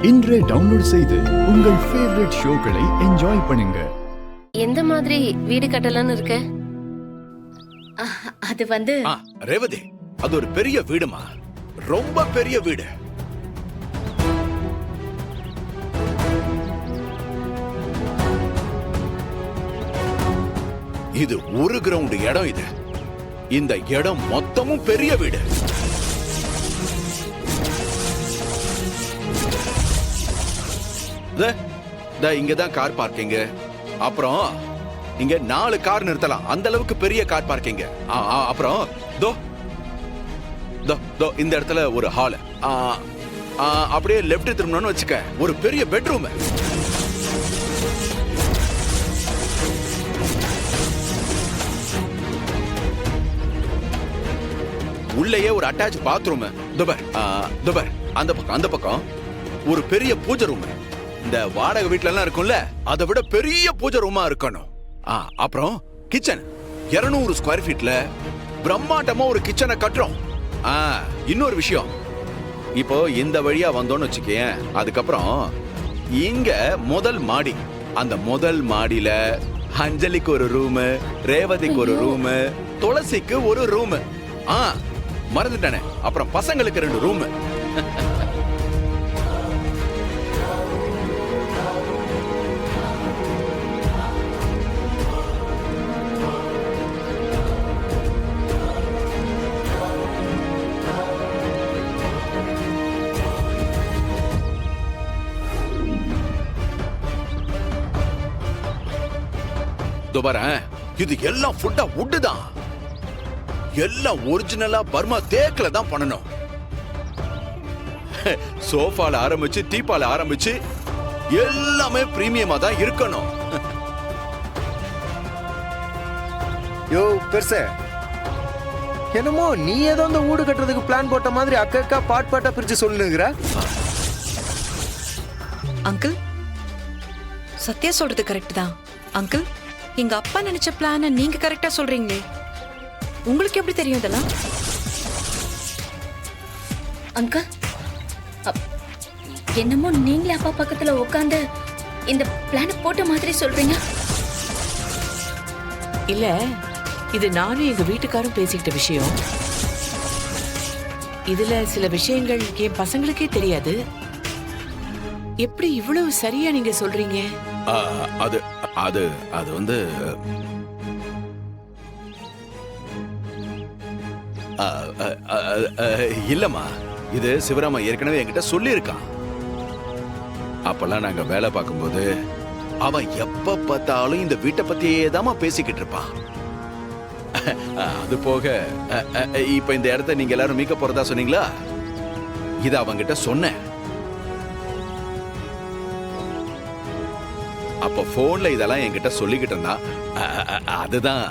இன்றே டவுன்லோட் செய்து உங்கள் ஃபேவரட் ஷோக்களை என்ஜாய் பண்ணுங்க. எந்த மாதிரி வீடு கட்டலாம்னு இருக்க? அது வந்து ரேவதி, அது ஒரு பெரிய வீடுமா, ரொம்ப பெரிய வீடு. இது ஒரு கிரவுண்ட் இடம். இது இந்த இடம் மொத்தமும் பெரிய வீடு. இங்கதான் கார் பார்க்கிங். அப்புறம் இங்க 4 கார் நிறுத்தலாம், அந்த அளவுக்கு பெரிய கார் பார்க்கிங். அப்புறம் இந்த இடத்துல ஒரு ஹால். அப்படியே லெஃப்ட் திரும்பணும்னு வச்சுக்க, ஒரு பெரிய பெட்ரூம். உள்ளேயே ஒரு அட்டாச் பாத்ரூம். அந்த பக்கம் ஒரு பெரிய பூஜை ரூம். இந்த வாடகை வீட்ல எல்லாம் இருக்கும்ல, அதை விட பெரிய பூஜை ரூமா இருக்கணும். அப்புறம் கிச்சன் 200 ஸ்கொயர் ஃபீட்ல பிரம்மாண்டமா ஒரு கிச்சனை கட்டுறோம். இன்னொரு விஷயம், இப்போ இந்த வழியா வந்தோம்னு வச்சுக்கேன், அதுக்கப்புறம் இங்க முதல் மாடி. அந்த முதல் மாடியில அஞ்சலிக்கு ஒரு ரூம், ரேவதிக்கு ஒரு ரூம், துளசிக்கு ஒரு ரூம். மறந்துட்டானே, அப்புறம் பசங்களுக்கு 2 ரூம். இது எல்லாம் ஃபுட்டா வுட் தான். எல்லாம் ஒரிஜினலா பர்மா தேக்குல தான் பண்ணணும். சோஃபால ஆரம்பிச்சு டீப்பால ஆரம்பிச்சு எல்லாமே பிரீமியமா தான் இருக்கணும். யோ பெருசே, என்னமோ நீ ஏதோ அந்த வீடு கட்டுறதுக்கு பிளான் போட்ட மாதிரி அக்கா பாட்டா பிரிச்சு சொல்லுங்கிற. அங்கிள், சத்யா சொல்றது கரெக்ட் தான். அங்கிள், எங்க அப்பா நினைச்ச பிளான நீங்க கரெக்டா சொல்றீங்களே, உங்களுக்கு எப்படி தெரியும் இதெல்லாம்? அங்கிள், என்னமோ நீங்களே அப்பா பக்கத்துல உட்காந்து இந்த பிளான போட்ட மாதிரி சொல்றீங்க. இல்ல, இது நானும் எங்க வீட்டுக்காரும் பேசிக்கிட்ட விஷயம். இதுல சில விஷயங்கள் என் பசங்களுக்கே தெரியாது. எப்படி இவ்வளவு சரியா நீங்க சொல்றீங்க? அது அது அது வந்து இல்லம்மா, இது சிவராமா ஏற்கனவே என்கிட்ட சொல்லி இருக்கான். அப்பெல்லாம் நாங்க வேலை பார்க்கும்போது அவன் எப்ப பார்த்தாலும் இந்த வீட்டை பத்தியே தான் பேசிக்கிட்டு இருப்பான். அது போக இப்ப இந்த இடத்த நீங்க எல்லாரும் மீக்க போறதா சொன்னீங்களா, இது அவங்கிட்ட சொன்னேன். அப்ப போன்ல இதெல்லாம் என்கிட்ட சொல்லிக்கிட்டு இருந்தா. அதுதான்